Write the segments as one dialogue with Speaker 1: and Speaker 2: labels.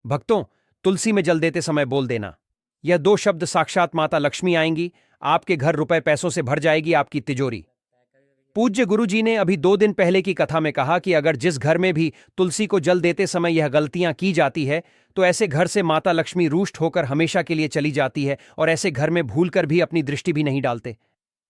Speaker 1: भक्तों, तुलसी में जल देते समय बोल देना, यह दो शब्द साक्षात माता लक्ष्मी आएंगी, आपके घर रुपए पैसों से भर जाएगी आपकी तिजोरी। पूज्य गुरु जी ने अभी 2 दिन पहले की कथा में कहा कि अगर जिस घर में भी तुलसी को जल देते समय यह गलतियां की जाती है तो ऐसे घर से माता लक्ष्मी रुष्ट होकर हमेशा के लिए चली जाती है और ऐसे घर में भूलकर भी अपनी दृष्टि भी नहीं डालते।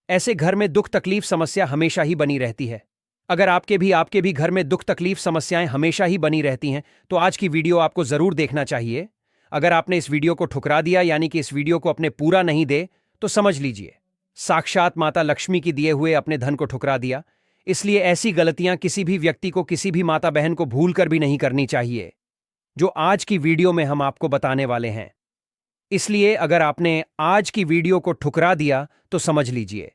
Speaker 1: ऐसे घर में दुख तकलीफ समस्या हमेशा ही बनी रहती है। अगर आपके भी घर में दुख तकलीफ समस्याएं हमेशा ही बनी रहती हैं तो आज की वीडियो आपको जरूर देखना चाहिए। अगर आपने इस वीडियो को ठुकरा दिया यानी कि इस वीडियो को अपने पूरा नहीं दे तो समझ लीजिए साक्षात माता लक्ष्मी की दिए हुए अपने धन को ठुकरा दिया। इसलिए ऐसी गलतियां किसी भी व्यक्ति को, किसी भी माता बहन को भूलकर भी नहीं करनी चाहिए, जो आज की वीडियो में हम आपको बताने वाले हैं। इसलिए अगर आपने आज की वीडियो को ठुकरा दिया तो समझ लीजिए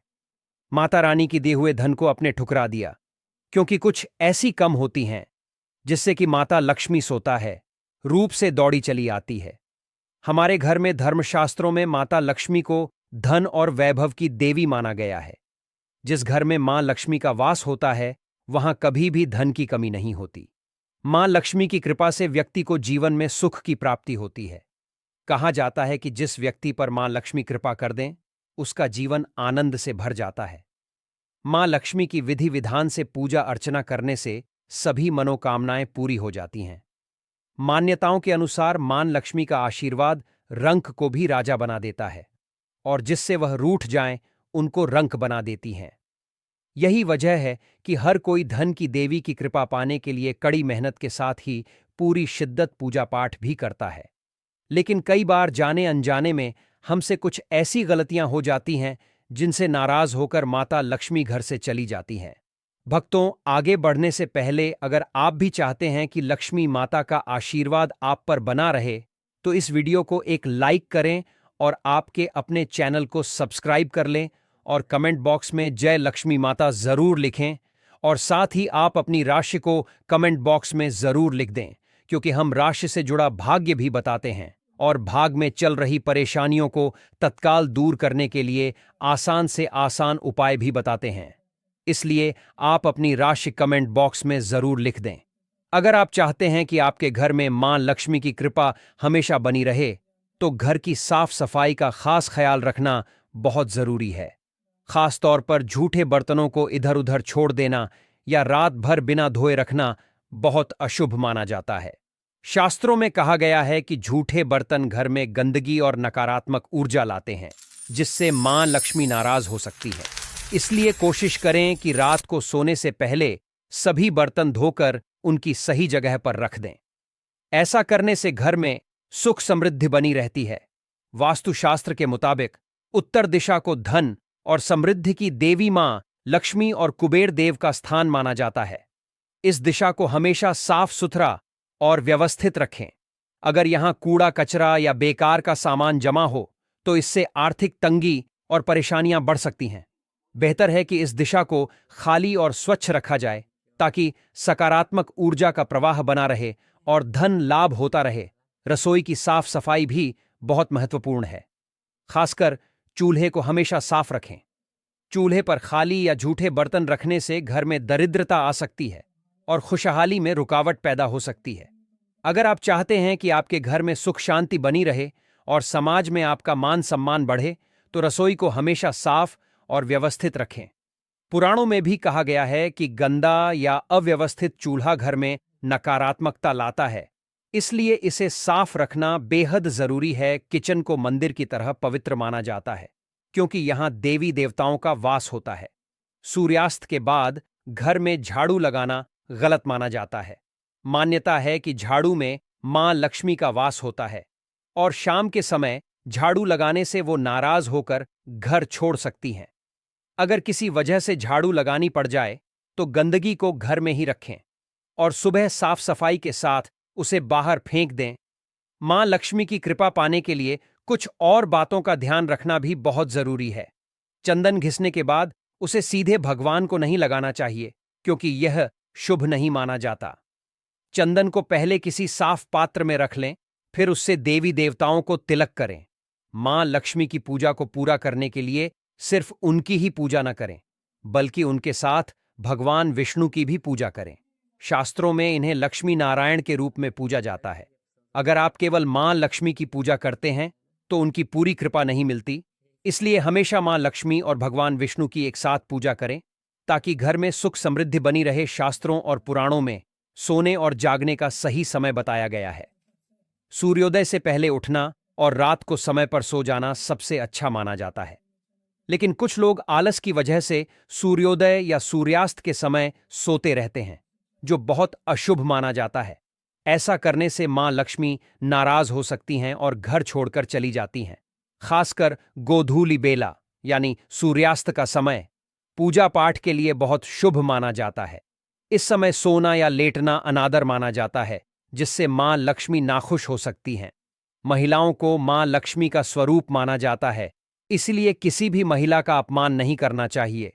Speaker 1: माता रानी की दिए हुए धन को अपने ठुकरा दिया, क्योंकि कुछ ऐसी कम होती हैं जिससे कि माता लक्ष्मी सोता है, रूप से दौड़ी चली आती है। हमारे घर में धर्मशास्त्रों में माता लक्ष्मी को धन और वैभव की देवी माना गया है। जिस घर में मां लक्ष्मी का वास होता है वहां कभी भी धन की कमी नहीं होती। मां लक्ष्मी की कृपा से व्यक्ति को जीवन में सुख की प्राप्ति होती है। कहा जाता है कि जिस व्यक्ति पर मां लक्ष्मी कृपा कर दें उसका जीवन आनंद से भर जाता है। मां लक्ष्मी की विधि विधान से पूजा अर्चना करने से सभी मनोकामनाएं पूरी हो जाती हैं। मान्यताओं के अनुसार मां लक्ष्मी का आशीर्वाद रंक को भी राजा बना देता है और जिससे वह रूठ जाएं उनको रंक बना देती हैं। यही वजह है कि हर कोई धन की देवी की कृपा पाने के लिए कड़ी मेहनत के साथ ही पूरी शिद्दत पूजा पाठ भी करता है। लेकिन कई बार जाने अनजाने में हमसे कुछ ऐसी गलतियां हो जाती हैं जिनसे नाराज होकर माता लक्ष्मी घर से चली जाती हैं। भक्तों, आगे बढ़ने से पहले अगर आप भी चाहते हैं कि लक्ष्मी माता का आशीर्वाद आप पर बना रहे तो इस वीडियो को एक लाइक करें और आपके अपने चैनल को सब्सक्राइब कर लें और कमेंट बॉक्स में जय लक्ष्मी माता जरूर लिखें और साथ ही आप अपनी राशि को कमेंट बॉक्स में जरूर लिख दें, क्योंकि हम राशि से जुड़ा भाग्य भी बताते हैं और भाग में चल रही परेशानियों को तत्काल दूर करने के लिए आसान से आसान उपाय भी बताते हैं। इसलिए आप अपनी राशि कमेंट बॉक्स में जरूर लिख दें। अगर आप चाहते हैं कि आपके घर में मां लक्ष्मी की कृपा हमेशा बनी रहे तो घर की साफ सफाई का खास ख्याल रखना बहुत जरूरी है। खास तौर पर झूठे बर्तनों को इधर उधर छोड़ देना या रात भर बिना धोए रखना बहुत अशुभ माना जाता है। शास्त्रों में कहा गया है कि झूठे बर्तन घर में गंदगी और नकारात्मक ऊर्जा लाते हैं, जिससे मां लक्ष्मी नाराज हो सकती है। इसलिए कोशिश करें कि रात को सोने से पहले सभी बर्तन धोकर उनकी सही जगह पर रख दें। ऐसा करने से घर में सुख समृद्धि बनी रहती है। वास्तुशास्त्र के मुताबिक उत्तर दिशा को धन और समृद्धि की देवी मां लक्ष्मी और कुबेर देव का स्थान माना जाता है। इस दिशा को हमेशा साफ सुथरा और व्यवस्थित रखें। अगर यहां कूड़ा कचरा या बेकार का सामान जमा हो तो इससे आर्थिक तंगी और परेशानियां बढ़ सकती हैं। बेहतर है कि इस दिशा को खाली और स्वच्छ रखा जाए ताकि सकारात्मक ऊर्जा का प्रवाह बना रहे और धन लाभ होता रहे। रसोई की साफ सफाई भी बहुत महत्वपूर्ण है। खासकर चूल्हे को हमेशा साफ रखें। चूल्हे पर खाली या झूठे बर्तन रखने से घर में दरिद्रता आ सकती है और खुशहाली में रुकावट पैदा हो सकती है। अगर आप चाहते हैं कि आपके घर में सुख शांति बनी रहे और समाज में आपका मान सम्मान बढ़े तो रसोई को हमेशा साफ और व्यवस्थित रखें। पुराणों में भी कहा गया है कि गंदा या अव्यवस्थित चूल्हा घर में नकारात्मकता लाता है, इसलिए इसे साफ रखना बेहद जरूरी है। किचन को मंदिर की तरह पवित्र माना जाता है क्योंकि यहां देवी देवताओं का वास होता है। सूर्यास्त के बाद घर में झाड़ू लगाना गलत माना जाता है। मान्यता है कि झाड़ू में मां लक्ष्मी का वास होता है और शाम के समय झाड़ू लगाने से वो नाराज होकर घर छोड़ सकती हैं। अगर किसी वजह से झाड़ू लगानी पड़ जाए तो गंदगी को घर में ही रखें और सुबह साफ सफाई के साथ उसे बाहर फेंक दें। मां लक्ष्मी की कृपा पाने के लिए कुछ और बातों का ध्यान रखना भी बहुत जरूरी है। चंदन घिसने के बाद उसे सीधे भगवान को नहीं लगाना चाहिए क्योंकि यह शुभ नहीं माना जाता। चंदन को पहले किसी साफ पात्र में रख लें, फिर उससे देवी देवताओं को तिलक करें। मां लक्ष्मी की पूजा को पूरा करने के लिए सिर्फ उनकी ही पूजा न करें, बल्कि उनके साथ भगवान विष्णु की भी पूजा करें। शास्त्रों में इन्हें लक्ष्मी नारायण के रूप में पूजा जाता है। अगर आप केवल मां लक्ष्मी की पूजा करते हैं तो उनकी पूरी कृपा नहीं मिलती। इसलिए हमेशा मां लक्ष्मी और भगवान विष्णु की एक साथ पूजा करें ताकि घर में सुख समृद्धि बनी रहे। शास्त्रों और पुराणों में सोने और जागने का सही समय बताया गया है। सूर्योदय से पहले उठना और रात को समय पर सो जाना सबसे अच्छा माना जाता है। लेकिन कुछ लोग आलस की वजह से सूर्योदय या सूर्यास्त के समय सोते रहते हैं, जो बहुत अशुभ माना जाता है। ऐसा करने से मां लक्ष्मी नाराज हो सकती हैं और घर छोड़कर चली जाती हैं। खासकर गोधूली बेला यानी सूर्यास्त का समय पूजा पाठ के लिए बहुत शुभ माना जाता है। इस समय सोना या लेटना अनादर माना जाता है, जिससे मां लक्ष्मी नाखुश हो सकती हैं। महिलाओं को मां लक्ष्मी का स्वरूप माना जाता है, इसलिए किसी भी महिला का अपमान नहीं करना चाहिए,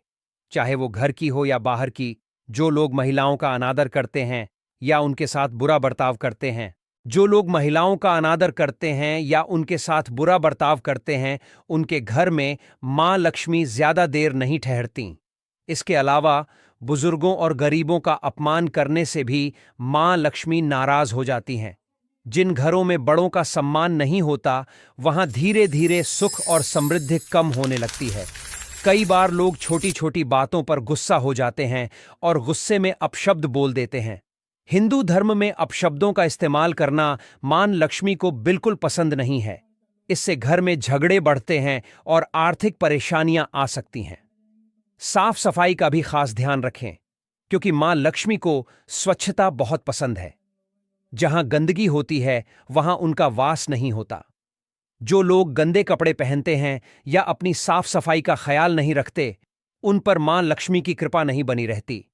Speaker 1: चाहे वो घर की हो या बाहर की। जो लोग महिलाओं का अनादर करते हैं या उनके साथ बुरा बर्ताव करते हैं जो लोग महिलाओं का अनादर करते हैं या उनके साथ बुरा बर्ताव करते हैं, उनके घर में मां लक्ष्मी ज्यादा देर नहीं ठहरती। इसके अलावा बुजुर्गों और गरीबों का अपमान करने से भी मां लक्ष्मी नाराज हो जाती हैं। जिन घरों में बड़ों का सम्मान नहीं होता, वहां धीरे धीरे सुख और समृद्धि कम होने लगती है। कई बार लोग छोटी छोटी बातों पर गुस्सा हो जाते हैं और गुस्से में अपशब्द बोल देते हैं। हिंदू धर्म में अपशब्दों का इस्तेमाल करना मां लक्ष्मी को बिल्कुल पसंद नहीं है। इससे घर में झगड़े बढ़ते हैं और आर्थिक परेशानियां आ सकती हैं। साफ सफाई का भी खास ध्यान रखें, क्योंकि मां लक्ष्मी को स्वच्छता बहुत पसंद है। जहां गंदगी होती है वहां उनका वास नहीं होता। जो लोग गंदे कपड़े पहनते हैं या अपनी साफ सफाई का ख्याल नहीं रखते, उन पर मां लक्ष्मी की कृपा नहीं बनी रहती।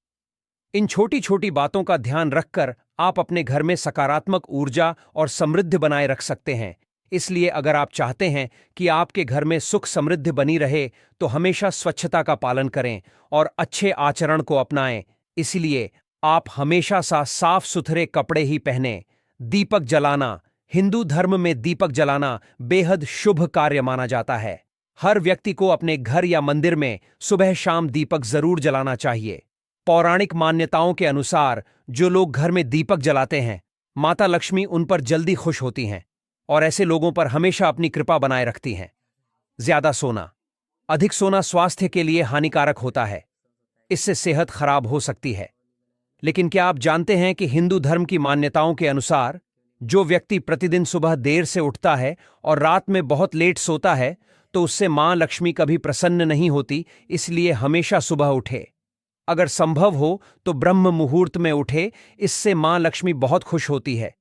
Speaker 1: इन छोटी छोटी बातों का ध्यान रखकर आप अपने घर में सकारात्मक ऊर्जा और समृद्धि बनाए रख सकते हैं। इसलिए अगर आप चाहते हैं कि आपके घर में सुख समृद्धि बनी रहे, तो हमेशा स्वच्छता का पालन करें और अच्छे आचरण को अपनाएं। इसलिए आप हमेशा साफ सुथरे कपड़े ही पहनें। दीपक जलाना, हिंदू धर्म में दीपक जलाना बेहद शुभ कार्य माना जाता है। हर व्यक्ति को अपने घर या मंदिर में सुबह शाम दीपक जरूर जलाना चाहिए। पौराणिक मान्यताओं के अनुसार जो लोग घर में दीपक जलाते हैं, माता लक्ष्मी उन पर जल्दी खुश होती हैं और ऐसे लोगों पर हमेशा अपनी कृपा बनाए रखती हैं। ज्यादा सोना, अधिक सोना स्वास्थ्य के लिए हानिकारक होता है। इससे सेहत खराब हो सकती है। लेकिन क्या आप जानते हैं कि हिंदू धर्म की मान्यताओं के अनुसार जो व्यक्ति प्रतिदिन सुबह देर से उठता है और रात में बहुत लेट सोता है, तो उससे मां लक्ष्मी कभी प्रसन्न नहीं होती। इसलिए हमेशा सुबह उठे। अगर संभव हो तो ब्रह्म मुहूर्त में उठे, इससे मां लक्ष्मी बहुत खुश होती है।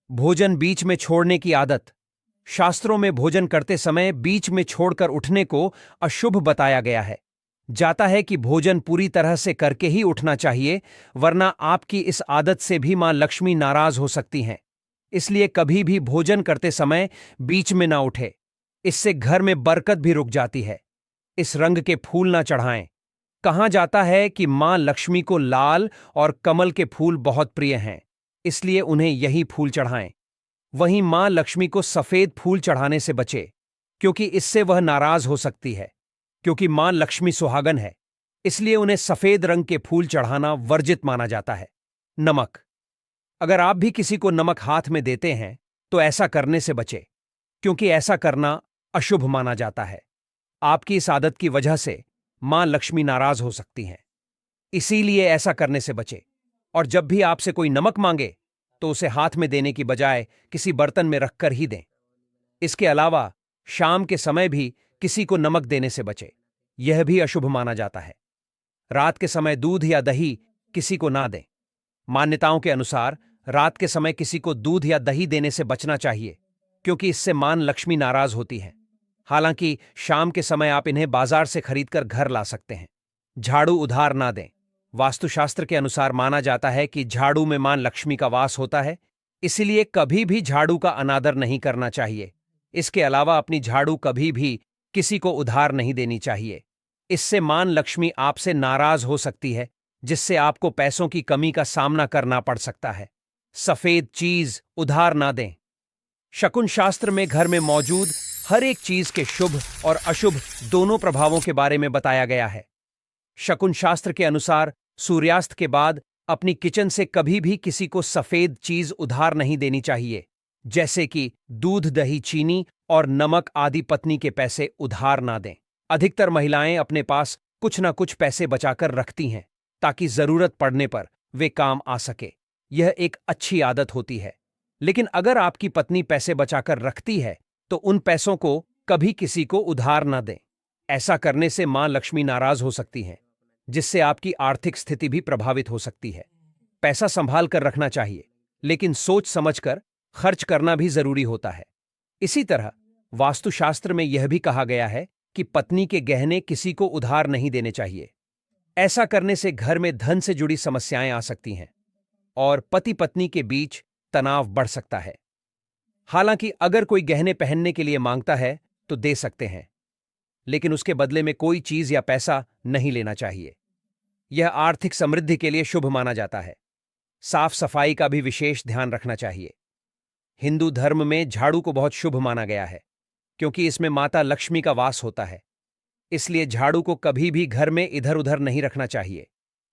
Speaker 1: भोजन बीच में छोड़ने की आदत, शास्त्रों में भोजन करते समय बीच में छोड़कर उठने को अशुभ बताया गया है। जाता है कि भोजन पूरी तरह से करके ही उठना चाहिए, वरना आपकी इस आदत से भी मां लक्ष्मी नाराज हो सकती हैं। इसलिए कभी भी भोजन करते समय बीच में ना उठे, इससे घर में बरकत भी रुक जाती है। इस रंग के फूल ना चढ़ाएं। कहा जाता है कि मां लक्ष्मी को लाल और कमल के फूल बहुत प्रिय हैं, इसलिए उन्हें यही फूल चढ़ाएं। वहीं मां लक्ष्मी को सफेद फूल चढ़ाने से बचे, क्योंकि इससे वह नाराज हो सकती है। क्योंकि मां लक्ष्मी सुहागन है, इसलिए उन्हें सफेद रंग के फूल चढ़ाना वर्जित माना जाता है। नमक, अगर आप भी किसी को नमक हाथ में देते हैं तो ऐसा करने से बचे, क्योंकि ऐसा करना अशुभ माना जाता है। आपकी इस आदत की वजह से मां लक्ष्मी नाराज हो सकती हैं। इसीलिए ऐसा करने से बचे। और जब भी आपसे कोई नमक मांगे तो उसे हाथ में देने की बजाय किसी बर्तन में रखकर ही दें। इसके अलावा शाम के समय भी किसी को नमक देने से बचे, यह भी अशुभ माना जाता है। रात के समय दूध या दही किसी को ना दें। मान्यताओं के अनुसार रात के समय किसी को दूध या दही देने से बचना चाहिए, क्योंकि इससे मां लक्ष्मी नाराज होती है। हालांकि शाम के समय आप इन्हें बाजार से खरीदकर घर ला सकते हैं। झाड़ू उधार ना दें। वास्तुशास्त्र के अनुसार माना जाता है कि झाड़ू में मां लक्ष्मी का वास होता है, इसलिए कभी भी झाड़ू का अनादर नहीं करना चाहिए। इसके अलावा अपनी झाड़ू कभी भी किसी को उधार नहीं देनी चाहिए। इससे मां लक्ष्मी आपसे नाराज हो सकती है, जिससे आपको पैसों की कमी का सामना करना पड़ सकता है। सफेद चीज उधार ना दें। शकुन शास्त्र में घर में मौजूद हर एक चीज के शुभ और अशुभ दोनों प्रभावों के बारे में बताया गया है। शकुन शास्त्र के अनुसार सूर्यास्त के बाद अपनी किचन से कभी भी किसी को सफेद चीज उधार नहीं देनी चाहिए, जैसे कि दूध, दही, चीनी और नमक आदि पत्नी के पैसे उधार ना दें। अधिकतर महिलाएं अपने पास कुछ ना कुछ पैसे बचाकर रखती हैं ताकि जरूरत पड़ने पर वे काम आ सके। यह एक अच्छी आदत होती है। लेकिन अगर आपकी पत्नी पैसे बचाकर रखती है तो उन पैसों को कभी किसी को उधार ना दें। ऐसा करने से मां लक्ष्मी नाराज हो सकती हैं, जिससे आपकी आर्थिक स्थिति भी प्रभावित हो सकती है। पैसा संभाल कर रखना चाहिए, लेकिन सोच समझकर खर्च करना भी जरूरी होता है। इसी तरह वास्तुशास्त्र में यह भी कहा गया है कि पत्नी के गहने किसी को उधार नहीं देने चाहिए। ऐसा करने से घर में धन से जुड़ी समस्याएं आ सकती हैं और पति पत्नी के बीच तनाव बढ़ सकता है। हालांकि अगर कोई गहने पहनने के लिए मांगता है तो दे सकते हैं, लेकिन उसके बदले में कोई चीज या पैसा नहीं लेना चाहिए। यह आर्थिक समृद्धि के लिए शुभ माना जाता है। साफ सफाई का भी विशेष ध्यान रखना चाहिए। हिंदू धर्म में झाड़ू को बहुत शुभ माना गया है, क्योंकि इसमें माता लक्ष्मी का वास होता है। इसलिए झाड़ू को कभी भी घर में इधर उधर नहीं रखना चाहिए,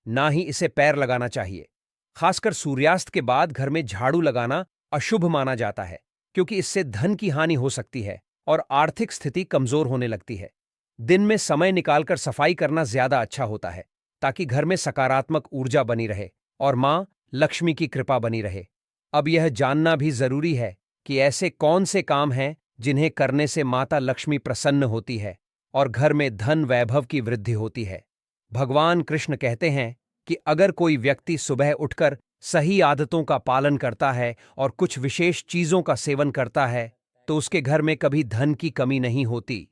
Speaker 1: ना ही इसे पैर लगाना चाहिए। खासकर सूर्यास्त के बाद घर में झाड़ू लगाना अशुभ माना जाता है, क्योंकि इससे धन की हानि हो सकती है और आर्थिक स्थिति कमजोर होने लगती है। दिन में समय निकालकर सफाई करना ज्यादा अच्छा होता है, ताकि घर में सकारात्मक ऊर्जा बनी रहे और मां लक्ष्मी की कृपा बनी रहे। अब यह जानना भी जरूरी है कि ऐसे कौन से काम हैं जिन्हें करने से माता लक्ष्मी प्रसन्न होती है और घर में धन वैभव की वृद्धि होती है। भगवान कृष्ण कहते हैं कि अगर कोई व्यक्ति सुबह उठकर सही आदतों का पालन करता है और कुछ विशेष चीजों का सेवन करता है तो उसके घर में कभी धन की कमी नहीं होती।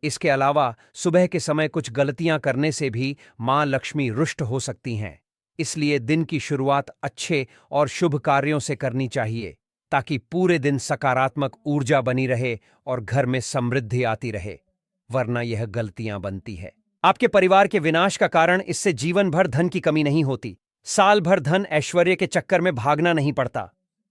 Speaker 1: इसके अलावा सुबह के समय कुछ गलतियां करने से भी मां लक्ष्मी रुष्ट हो सकती हैं। इसलिए दिन की शुरुआत अच्छे और शुभ कार्यों से करनी चाहिए, ताकि पूरे दिन सकारात्मक ऊर्जा बनी रहे और घर में समृद्धि आती रहे, वरना यह गलतियां बनती है। आपके परिवार के विनाश का कारण इससे जीवन भर धन की कमी नहीं होती। साल भर धन ऐश्वर्य के चक्कर में भागना नहीं पड़ता।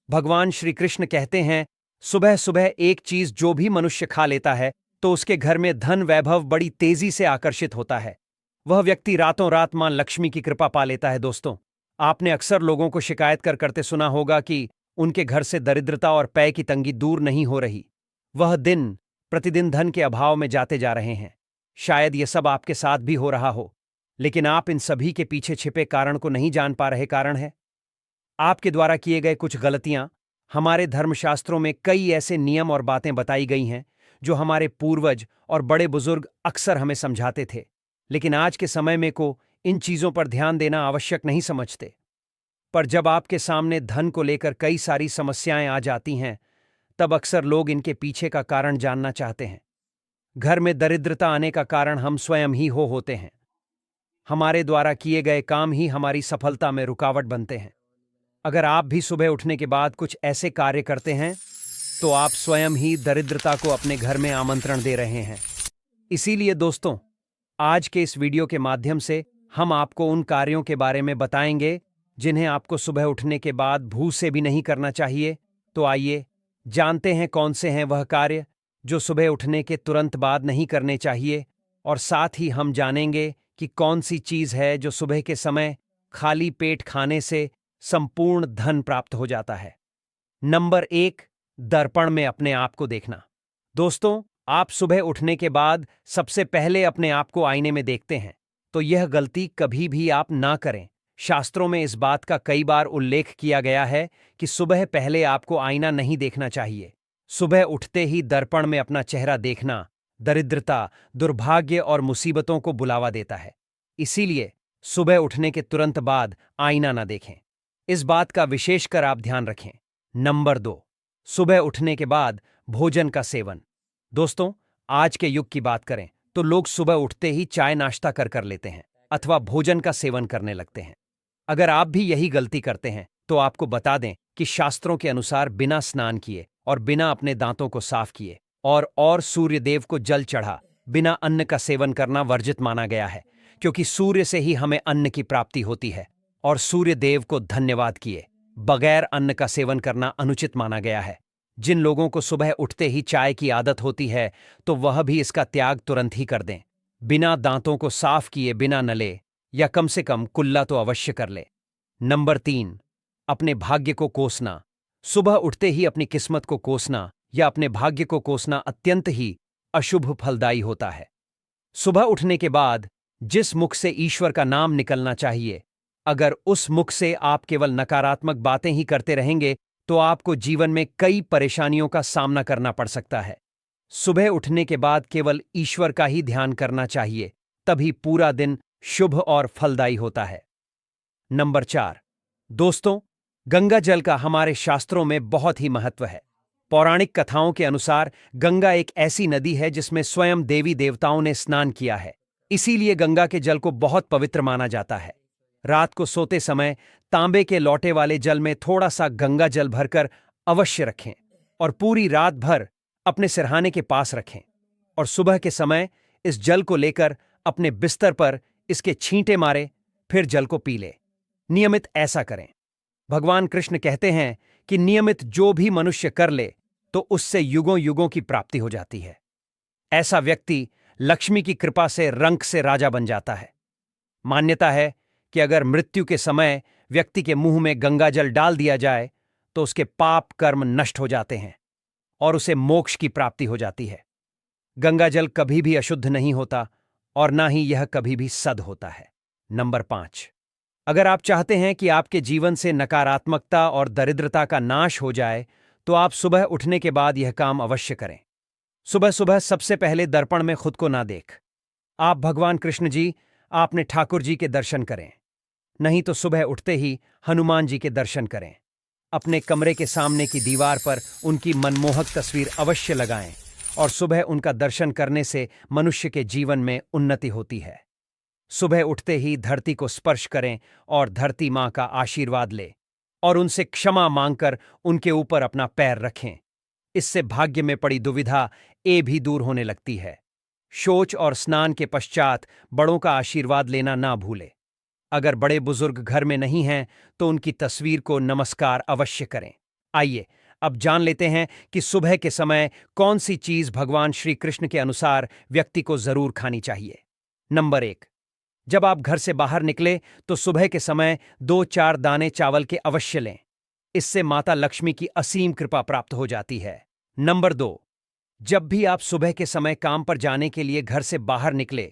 Speaker 1: भगवान श्री कृष्ण कहते हैं, सुबह सुबह एक चीज जो भी मनुष्य खा लेता है तो उसके घर में धन वैभव बड़ी तेजी से आकर्षित होता है। वह व्यक्ति रातों रात मां लक्ष्मी की कृपा पा लेता है। दोस्तों, आपने अक्सर लोगों को शिकायत करते सुना होगा कि उनके घर से दरिद्रता और पेय की तंगी दूर नहीं हो रही। वह दिन प्रतिदिन धन के अभाव में जाते जा रहे हैं। शायद यह सब आपके साथ भी हो रहा हो, लेकिन आप इन सभी के पीछे छिपे कारण को नहीं जान पा रहे। कारण है आपके द्वारा किए गए कुछ गलतियां। हमारे धर्मशास्त्रों में कई ऐसे नियम और बातें बताई गई हैं जो हमारे पूर्वज और बड़े बुजुर्ग अक्सर हमें समझाते थे, लेकिन आज के समय में को इन चीजों पर ध्यान देना आवश्यक नहीं समझते। पर जब आपके सामने धन को लेकर कई सारी समस्याएं आ जाती हैं, तब अक्सर लोग इनके पीछे का कारण जानना चाहते हैं। घर में दरिद्रता आने का कारण हम स्वयं ही होते हैं। हमारे द्वारा किए गए काम ही हमारी सफलता में रुकावट बनते हैं। अगर आप भी सुबह उठने के बाद कुछ ऐसे कार्य करते हैं तो आप स्वयं ही दरिद्रता को अपने घर में आमंत्रण दे रहे हैं। इसीलिए दोस्तों, आज के इस वीडियो के माध्यम से हम आपको उन कार्यों के बारे में बताएंगे जिन्हें आपको सुबह उठने के बाद भूल से भी नहीं करना चाहिए। तो आइए जानते हैं कौन से हैं वह कार्य जो सुबह उठने के तुरंत बाद नहीं करने चाहिए, और साथ ही हम जानेंगे कि कौन सी चीज है जो सुबह के समय खाली पेट खाने से संपूर्ण धन प्राप्त हो जाता है। नंबर 1, दर्पण में अपने आप को देखना। दोस्तों, आप सुबह उठने के बाद सबसे पहले अपने आप को आईने में देखते हैं, तो यह गलती कभी भी आप ना करें। शास्त्रों में इस बात का कई बार उल्लेख किया गया है कि सुबह पहले आपको आईना नहीं देखना चाहिए। सुबह उठते ही दर्पण में अपना चेहरा देखना दरिद्रता, दुर्भाग्य और मुसीबतों को बुलावा देता है। इसीलिए सुबह उठने के तुरंत बाद आईना ना देखें। इस बात का विशेषकर आप ध्यान रखें। नंबर 2, सुबह उठने के बाद भोजन का सेवन। दोस्तों, आज के युग की बात करें तो लोग सुबह उठते ही चाय नाश्ता कर लेते हैं अथवा भोजन का सेवन करने लगते हैं। अगर आप भी यही गलती करते हैं तो आपको बता दें कि शास्त्रों के अनुसार बिना स्नान किए और बिना अपने दांतों को साफ किए और सूर्य देव को जल चढ़ा बिना अन्न का सेवन करना वर्जित माना गया है, क्योंकि सूर्य से ही हमें अन्न की प्राप्ति होती है और सूर्य देव को धन्यवाद किए बगैर अन्न का सेवन करना अनुचित माना गया है। जिन लोगों को सुबह उठते ही चाय की आदत होती है तो वह भी इसका त्याग तुरंत ही कर दें। बिना दांतों को साफ किए बिना नले या कम से कम कुल्ला तो अवश्य कर ले। नंबर 3, अपने भाग्य को कोसना। सुबह उठते ही अपनी किस्मत को कोसना या अपने भाग्य को कोसना अत्यंत ही अशुभ फलदायी होता है। सुबह उठने के बाद जिस मुख से ईश्वर का नाम निकलना चाहिए, अगर उस मुख से आप केवल नकारात्मक बातें ही करते रहेंगे तो आपको जीवन में कई परेशानियों का सामना करना पड़ सकता है। सुबह उठने के बाद केवल ईश्वर का ही ध्यान करना चाहिए, तभी पूरा दिन शुभ और फलदायी होता है। नंबर 4, दोस्तों, गंगा जल का हमारे शास्त्रों में बहुत ही महत्व है। पौराणिक कथाओं के अनुसार गंगा एक ऐसी नदी है जिसमें स्वयं देवी देवताओं ने स्नान किया है, इसीलिए गंगा के जल को बहुत पवित्र माना जाता है। रात को सोते समय तांबे के लोटे वाले जल में थोड़ा सा गंगा जल भरकर अवश्य रखें और पूरी रात भर अपने सिरहाने के पास रखें और सुबह के समय इस जल को लेकर अपने बिस्तर पर इसके छींटे मारे, फिर जल को पी ले। नियमित ऐसा करें। भगवान कृष्ण कहते हैं कि नियमित जो भी मनुष्य कर ले तो उससे युगों युगों की प्राप्ति हो जाती है। ऐसा व्यक्ति लक्ष्मी की कृपा से रंक से राजा बन जाता है। मान्यता है कि अगर मृत्यु के समय व्यक्ति के मुंह में गंगा जल डाल दिया जाए तो उसके पाप कर्म नष्ट हो जाते हैं और उसे मोक्ष की प्राप्ति हो जाती है। गंगा जल कभी भी अशुद्ध नहीं होता और ना ही यह कभी भी सद होता है। नंबर 5, अगर आप चाहते हैं कि आपके जीवन से नकारात्मकता और दरिद्रता का नाश हो जाए तो आप सुबह उठने के बाद यह काम अवश्य करें। सुबह सुबह सबसे पहले दर्पण में खुद को ना देख। आप भगवान कृष्ण जी, आपने ठाकुर जी के दर्शन करें, नहीं तो सुबह उठते ही हनुमान जी के दर्शन करें। अपने कमरे के सामने की दीवार पर उनकी मनमोहक तस्वीर अवश्य लगाएं और सुबह उनका दर्शन करने से मनुष्य के जीवन में उन्नति होती है। सुबह उठते ही धरती को स्पर्श करें और धरती मां का आशीर्वाद ले और उनसे क्षमा मांगकर उनके ऊपर अपना पैर रखें। इससे भाग्य में पड़ी दुविधा भी दूर होने लगती है। शौच और स्नान के पश्चात बड़ों का आशीर्वाद लेना ना भूले। अगर बड़े बुजुर्ग घर में नहीं हैं तो उनकी तस्वीर को नमस्कार अवश्य करें। आइए अब जान लेते हैं कि सुबह के समय कौन सी चीज भगवान श्री कृष्ण के अनुसार व्यक्ति को जरूर खानी चाहिए। नंबर 1, जब आप घर से बाहर निकले तो सुबह के समय 2-4 दाने चावल के अवश्य लें। इससे माता लक्ष्मी की असीम कृपा प्राप्त हो जाती है। नंबर 2, जब भी आप सुबह के समय काम पर जाने के लिए घर से बाहर निकले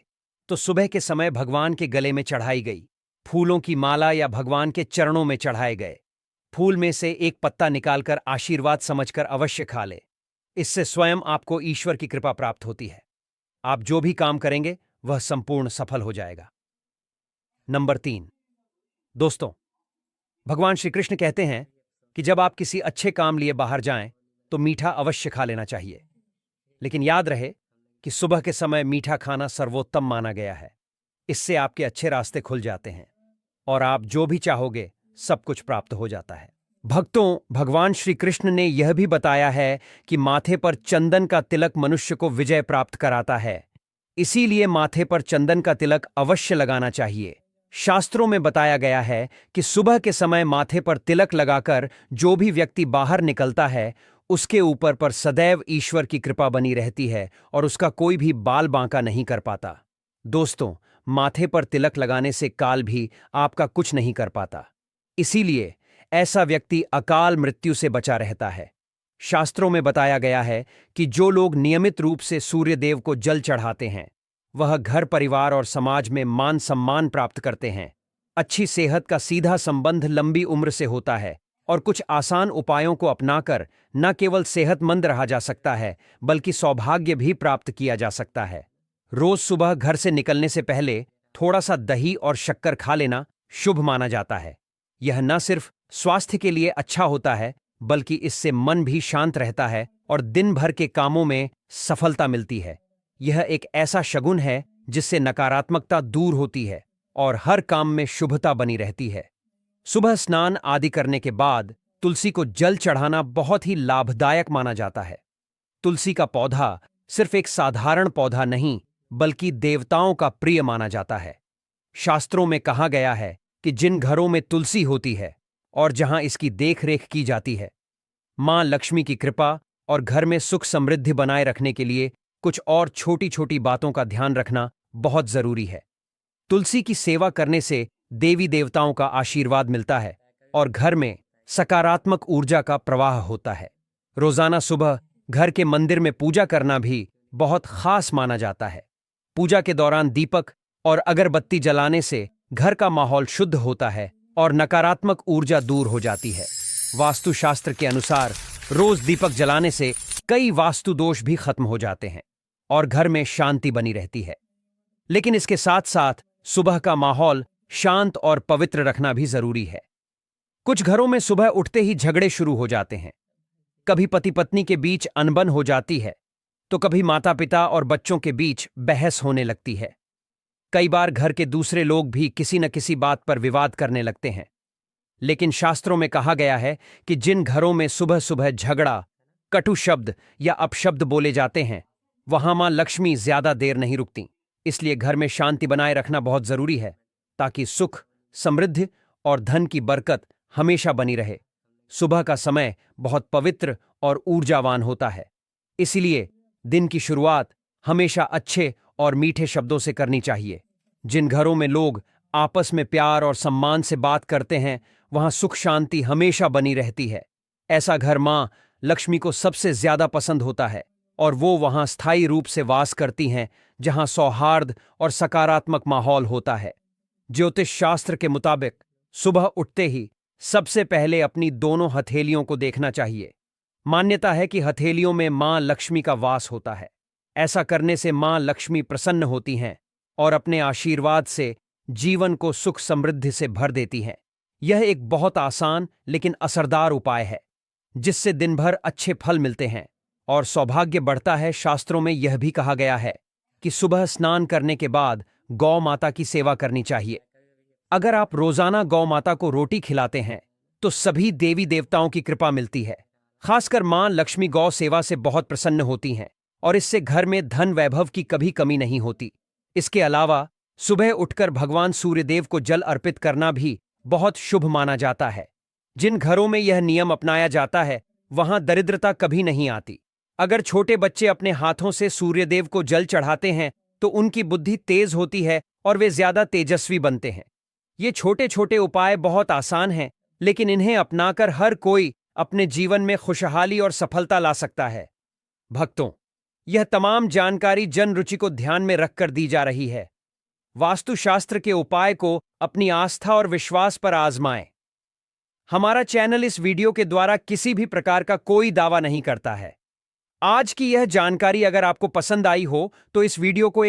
Speaker 1: तो सुबह के समय भगवान के गले में चढ़ाई गई फूलों की माला या भगवान के चरणों में चढ़ाए गए फूल में से एक पत्ता निकालकर आशीर्वाद समझकर अवश्य खा ले। इससे स्वयं आपको ईश्वर की कृपा प्राप्त होती है। आप जो भी काम करेंगे वह संपूर्ण सफल हो जाएगा। नंबर 3, दोस्तों, भगवान श्री कृष्ण कहते हैं कि जब आप किसी अच्छे काम लिए बाहर जाएं तो मीठा अवश्य खा लेना चाहिए, लेकिन याद रहे कि सुबह के समय मीठा खाना सर्वोत्तम माना गया है। इससे आपके अच्छे रास्ते खुल जाते हैं और आप जो भी चाहोगे सब कुछ प्राप्त हो जाता है। भक्तों, भगवान श्री कृष्ण ने यह भी बताया है कि माथे पर चंदन का तिलक मनुष्य को विजय प्राप्त कराता है, इसीलिए माथे पर चंदन का तिलक अवश्य लगाना चाहिए। शास्त्रों में बताया गया है कि सुबह के समय माथे पर तिलक लगाकर जो भी व्यक्ति बाहर निकलता है उसके ऊपर पर सदैव ईश्वर की कृपा बनी रहती है और उसका कोई भी बाल बांका नहीं कर पाता। दोस्तों, माथे पर तिलक लगाने से काल भी आपका कुछ नहीं कर पाता, इसीलिए ऐसा व्यक्ति अकाल मृत्यु से बचा रहता है। शास्त्रों में बताया गया है कि जो लोग नियमित रूप से सूर्यदेव को जल चढ़ाते हैं वह घर परिवार और समाज में मान सम्मान प्राप्त करते हैं। अच्छी सेहत का सीधा संबंध लंबी उम्र से होता है और कुछ आसान उपायों को अपनाकर न केवल सेहतमंद रहा जा सकता है बल्कि सौभाग्य भी प्राप्त किया जा सकता है। रोज सुबह घर से निकलने से पहले थोड़ा सा दही और शक्कर खा लेना शुभ माना जाता है। यह न सिर्फ स्वास्थ्य के लिए अच्छा होता है बल्कि इससे मन भी शांत रहता है और दिन भर के कामों में सफलता मिलती है। यह एक ऐसा शगुन है जिससे नकारात्मकता दूर होती है और हर काम में शुभता बनी रहती है। सुबह स्नान आदि करने के बाद तुलसी को जल चढ़ाना बहुत ही लाभदायक माना जाता है। तुलसी का पौधा सिर्फ एक साधारण पौधा नहीं बल्कि देवताओं का प्रिय माना जाता है। शास्त्रों में कहा गया है कि जिन घरों में तुलसी होती है और जहां इसकी देखरेख की जाती है, मां लक्ष्मी की कृपा और घर में सुख समृद्धि बनाए रखने के लिए कुछ और छोटी छोटी बातों का ध्यान रखना बहुत जरूरी है। तुलसी की सेवा करने से देवी देवताओं का आशीर्वाद मिलता है और घर में सकारात्मक ऊर्जा का प्रवाह होता है। रोजाना सुबह घर के मंदिर में पूजा करना भी बहुत खास माना जाता है। पूजा के दौरान दीपक और अगरबत्ती जलाने से घर का माहौल शुद्ध होता है और नकारात्मक ऊर्जा दूर हो जाती है। वास्तुशास्त्र के अनुसार रोज दीपक जलाने से कई वास्तु दोष भी खत्म हो जाते हैं और घर में शांति बनी रहती है। लेकिन इसके साथ साथ सुबह का माहौल शांत और पवित्र रखना भी जरूरी है। कुछ घरों में सुबह उठते ही झगड़े शुरू हो जाते हैं। कभी पति पत्नी के बीच अनबन हो जाती है, तो कभी माता पिता और बच्चों के बीच बहस होने लगती है। कई बार घर के दूसरे लोग भी किसी न किसी बात पर विवाद करने लगते हैं। लेकिन शास्त्रों में कहा गया है कि जिन घरों में सुबह सुबह झगड़ा, कटु शब्द या अपशब्द बोले जाते हैं, वहां मां लक्ष्मी ज्यादा देर नहीं रुकती। इसलिए घर में शांति बनाए रखना बहुत जरूरी है, ताकि सुख, समृद्धि और धन की बरकत हमेशा बनी रहे। सुबह का समय बहुत पवित्र और ऊर्जावान होता है, इसलिए दिन की शुरुआत हमेशा अच्छे और मीठे शब्दों से करनी चाहिए। जिन घरों में लोग आपस में प्यार और सम्मान से बात करते हैं, वहां सुख शांति हमेशा बनी रहती है। ऐसा घर मां लक्ष्मी को सबसे ज्यादा पसंद होता है और वो वहां स्थायी रूप से वास करती हैं, जहां सौहार्द और सकारात्मक माहौल होता है। ज्योतिष शास्त्र के मुताबिक सुबह उठते ही सबसे पहले अपनी दोनों हथेलियों को देखना चाहिए। मान्यता है कि हथेलियों में मां लक्ष्मी का वास होता है। ऐसा करने से मां लक्ष्मी प्रसन्न होती हैं और अपने आशीर्वाद से जीवन को सुख समृद्धि से भर देती हैं। यह एक बहुत आसान लेकिन असरदार उपाय है, जिससे दिन भर अच्छे फल मिलते हैं और सौभाग्य बढ़ता है। शास्त्रों में यह भी कहा गया है कि सुबह स्नान करने के बाद गौ माता की सेवा करनी चाहिए। अगर आप रोजाना गौ माता को रोटी खिलाते हैं, तो सभी देवी देवताओं की कृपा मिलती है। खासकर मां लक्ष्मी गौ सेवा से बहुत प्रसन्न होती हैं और इससे घर में धन वैभव की कभी कमी नहीं होती। इसके अलावा सुबह उठकर भगवान सूर्यदेव को जल अर्पित करना भी बहुत शुभ माना जाता है। जिन घरों में यह नियम अपनाया जाता है, वहां दरिद्रता कभी नहीं आती। अगर छोटे बच्चे अपने हाथों से सूर्यदेव को जल चढ़ाते हैं, तो उनकी बुद्धि तेज होती है और वे ज्यादा तेजस्वी बनते हैं। ये छोटे छोटे उपाय बहुत आसान हैं, लेकिन इन्हें अपनाकर हर कोई अपने जीवन में खुशहाली और सफलता ला सकता है। भक्तों, यह तमाम जानकारी जन रुचि को ध्यान में रखकर दी जा रही है। वास्तुशास्त्र के उपाय को अपनी आस्था और विश्वास पर आजमाएं। हमारा चैनल इस वीडियो के द्वारा किसी भी प्रकार का कोई दावा नहीं करता है। आज की यह जानकारी अगर आपको पसंद आई हो, तो इस वीडियो को एक